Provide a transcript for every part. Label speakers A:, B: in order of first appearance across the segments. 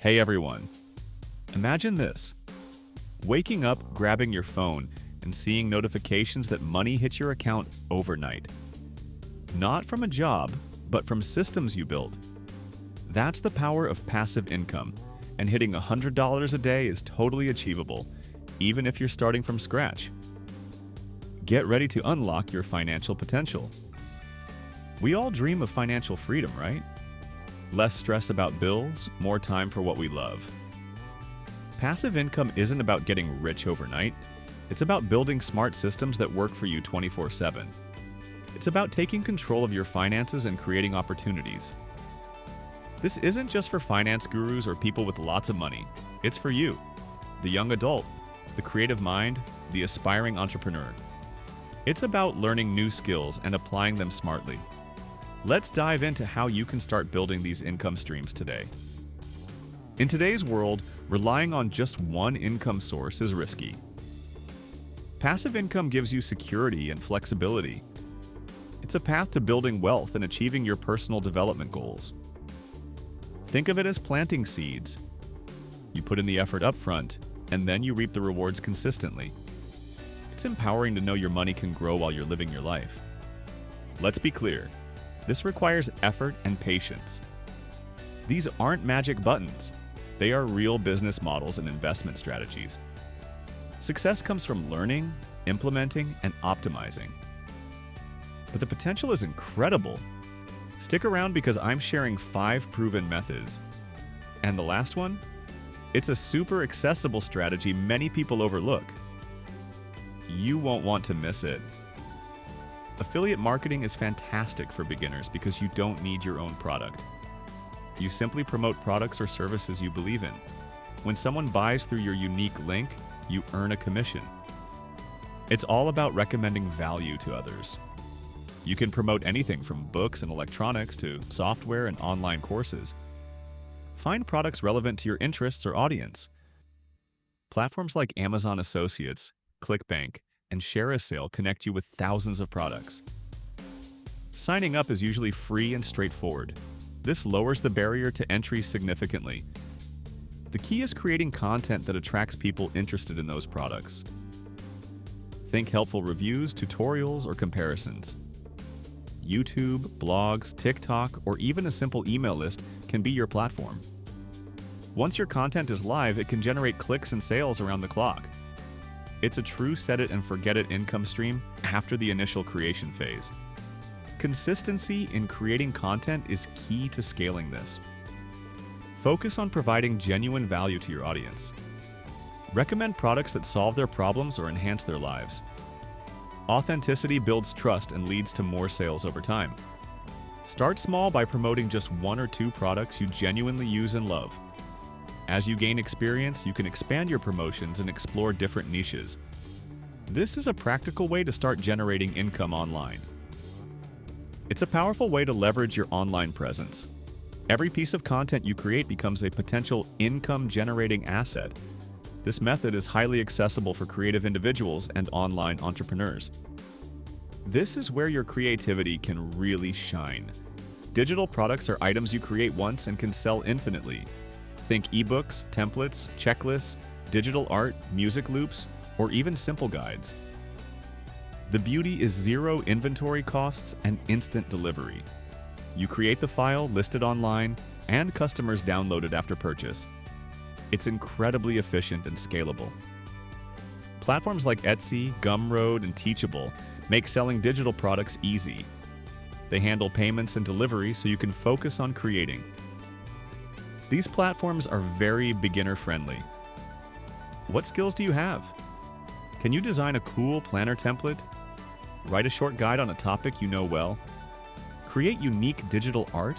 A: Hey everyone, imagine this. Waking up, grabbing your phone, and seeing notifications that money hits your account overnight. Not from a job, but from systems you built. That's the power of passive income, and hitting $100 a day is totally achievable, even if you're starting from scratch. Get ready to unlock your financial potential. We all dream of financial freedom, right? Less stress about bills, more time for what we love. Passive income isn't about getting rich overnight. It's about building smart systems that work for you 24/7. It's about taking control of your finances and creating opportunities. This isn't just for finance gurus or people with lots of money. It's for you, the young adult, the creative mind, the aspiring entrepreneur. It's about learning new skills and applying them smartly. Let's dive into how you can start building these income streams today. In today's world, relying on just one income source is risky. Passive income gives you security and flexibility. It's a path to building wealth and achieving your personal development goals. Think of it as planting seeds. You put in the effort up front, and then you reap the rewards consistently. It's empowering to know your money can grow while you're living your life. Let's be clear. This requires effort and patience. These aren't magic buttons. They are real business models and investment strategies. Success comes from learning, implementing, and optimizing. But the potential is incredible. Stick around because I'm sharing 5 proven methods. And the last one? It's a super accessible strategy many people overlook. You won't want to miss it. Affiliate marketing is fantastic for beginners because you don't need your own product. You simply promote products or services you believe in. When someone buys through your unique link, you earn a commission. It's all about recommending value to others. You can promote anything from books and electronics to software and online courses. Find products relevant to your interests or audience. Platforms like Amazon Associates, ClickBank, and ShareASale connect you with thousands of products. Signing up is usually free and straightforward. This lowers the barrier to entry significantly. The key is creating content that attracts people interested in those products. Think helpful reviews, tutorials, or comparisons. YouTube, blogs, TikTok, or even a simple email list can be your platform. Once your content is live, it can generate clicks and sales around the clock. It's a true set-it-and-forget-it income stream after the initial creation phase. Consistency in creating content is key to scaling this. Focus on providing genuine value to your audience. Recommend products that solve their problems or enhance their lives. Authenticity builds trust and leads to more sales over time. Start small by promoting just 1 or 2 products you genuinely use and love. As you gain experience, you can expand your promotions and explore different niches. This is a practical way to start generating income online. It's a powerful way to leverage your online presence. Every piece of content you create becomes a potential income-generating asset. This method is highly accessible for creative individuals and online entrepreneurs. This is where your creativity can really shine. Digital products are items you create once and can sell infinitely. Think ebooks, templates, checklists, digital art, music loops, or even simple guides. The beauty is zero inventory costs and instant delivery. You create the file, list it online, and customers download it after purchase. It's incredibly efficient and scalable. Platforms like Etsy, Gumroad, and Teachable make selling digital products easy. They handle payments and delivery so you can focus on creating. These platforms are very beginner-friendly. What skills do you have? Can you design a cool planner template? Write a short guide on a topic you know well? Create unique digital art?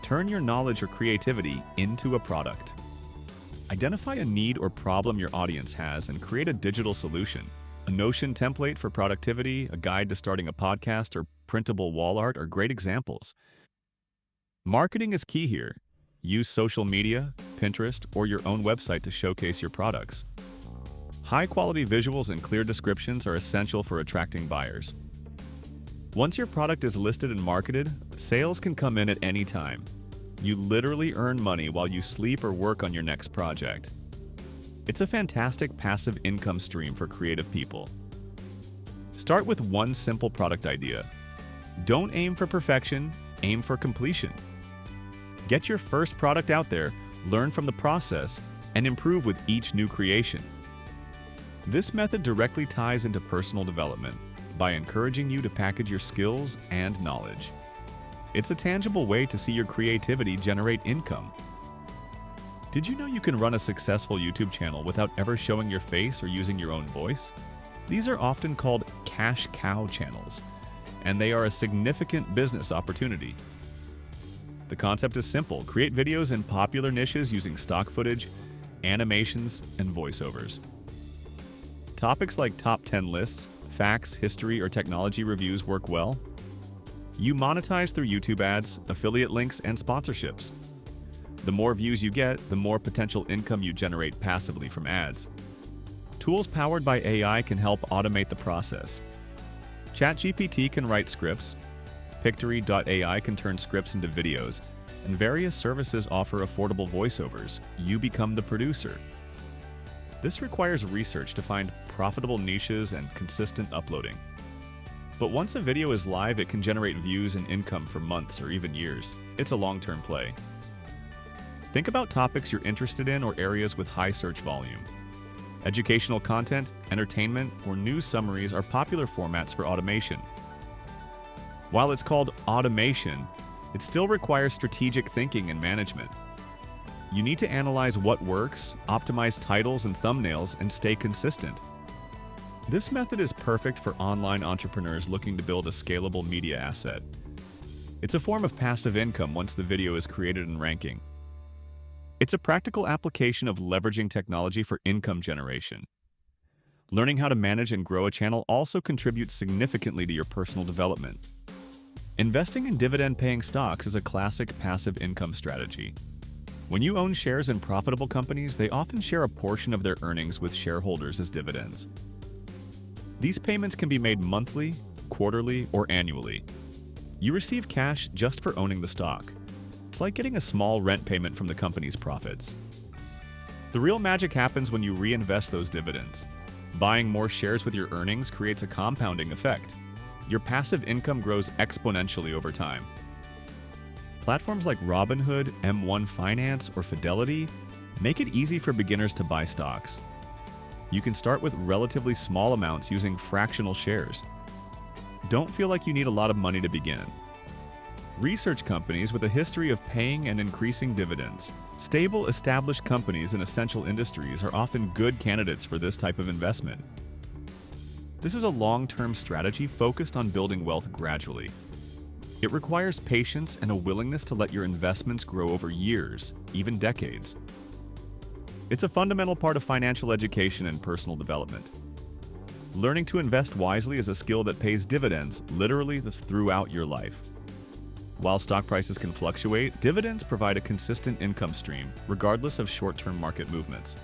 A: Turn your knowledge or creativity into a product. Identify a need or problem your audience has and create a digital solution. A Notion template for productivity, a guide to starting a podcast, or printable wall art are great examples. Marketing is key here. Use social media, Pinterest, or your own website to showcase your products. High-quality visuals and clear descriptions are essential for attracting buyers. Once your product is listed and marketed, sales can come in at any time. You literally earn money while you sleep or work on your next project. It's a fantastic passive income stream for creative people. Start with one simple product idea. Don't aim for perfection, aim for completion. Get your first product out there, learn from the process, and improve with each new creation. This method directly ties into personal development by encouraging you to package your skills and knowledge. It's a tangible way to see your creativity generate income. Did you know you can run a successful YouTube channel without ever showing your face or using your own voice? These are often called cash cow channels, and they are a significant business opportunity. The concept is simple. Create videos in popular niches using stock footage, animations, and voiceovers. Topics like top 10 lists, facts, history, or technology reviews work well. You monetize through YouTube ads, affiliate links, and sponsorships. The more views you get, the more potential income you generate passively from ads. Tools powered by AI can help automate the process. ChatGPT can write scripts, Pictory.ai can turn scripts into videos, and various services offer affordable voiceovers. You become the producer. This requires research to find profitable niches and consistent uploading. But once a video is live, it can generate views and income for months or even years. It's a long-term play. Think about topics you're interested in or areas with high search volume. Educational content, entertainment, or news summaries are popular formats for automation. While it's called automation, it still requires strategic thinking and management. You need to analyze what works, optimize titles and thumbnails, and stay consistent. This method is perfect for online entrepreneurs looking to build a scalable media asset. It's a form of passive income once the video is created and ranking. It's a practical application of leveraging technology for income generation. Learning how to manage and grow a channel also contributes significantly to your personal development. Investing in dividend-paying stocks is a classic passive income strategy. When you own shares in profitable companies, they often share a portion of their earnings with shareholders as dividends. These payments can be made monthly, quarterly, or annually. You receive cash just for owning the stock. It's like getting a small rent payment from the company's profits. The real magic happens when you reinvest those dividends. Buying more shares with your earnings creates a compounding effect. Your passive income grows exponentially over time. Platforms like Robinhood, M1 Finance, or Fidelity make it easy for beginners to buy stocks. You can start with relatively small amounts using fractional shares. Don't feel like you need a lot of money to begin. Research companies with a history of paying and increasing dividends. Stable, established companies in essential industries are often good candidates for this type of investment. This is a long-term strategy focused on building wealth gradually. It requires patience and a willingness to let your investments grow over years, even decades. It's a fundamental part of financial education and personal development. Learning to invest wisely is a skill that pays dividends literally throughout your life. While stock prices can fluctuate, dividends provide a consistent income stream, regardless of short-term market movements.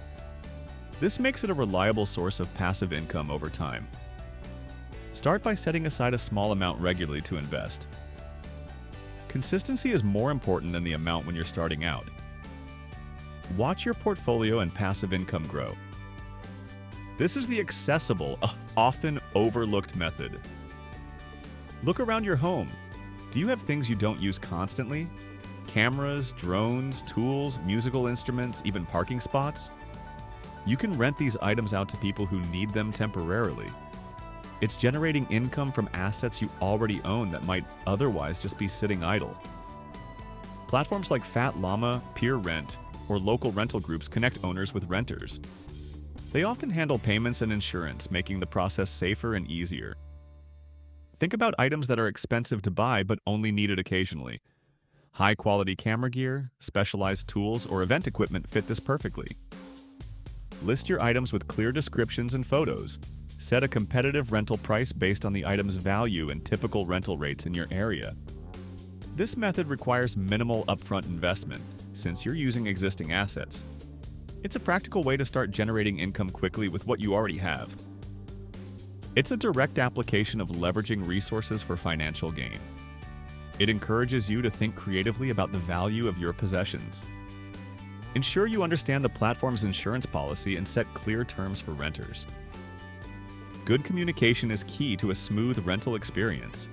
A: This makes it a reliable source of passive income over time. Start by setting aside a small amount regularly to invest. Consistency is more important than the amount when you're starting out. Watch your portfolio and passive income grow. This is the accessible, often overlooked method. Look around your home. Do you have things you don't use constantly? Cameras, drones, tools, musical instruments, even parking spots? You can rent these items out to people who need them temporarily. It's generating income from assets you already own that might otherwise just be sitting idle. Platforms like Fat Llama, Peer Rent, or local rental groups connect owners with renters. They often handle payments and insurance, making the process safer and easier. Think about items that are expensive to buy but only needed occasionally. High-quality camera gear, specialized tools, or event equipment fit this perfectly. List your items with clear descriptions and photos. Set a competitive rental price based on the item's value and typical rental rates in your area. This method requires minimal upfront investment, since you're using existing assets. It's a practical way to start generating income quickly with what you already have. It's a direct application of leveraging resources for financial gain. It encourages you to think creatively about the value of your possessions. Ensure you understand the platform's insurance policy and set clear terms for renters. Good communication is key to a smooth rental experience.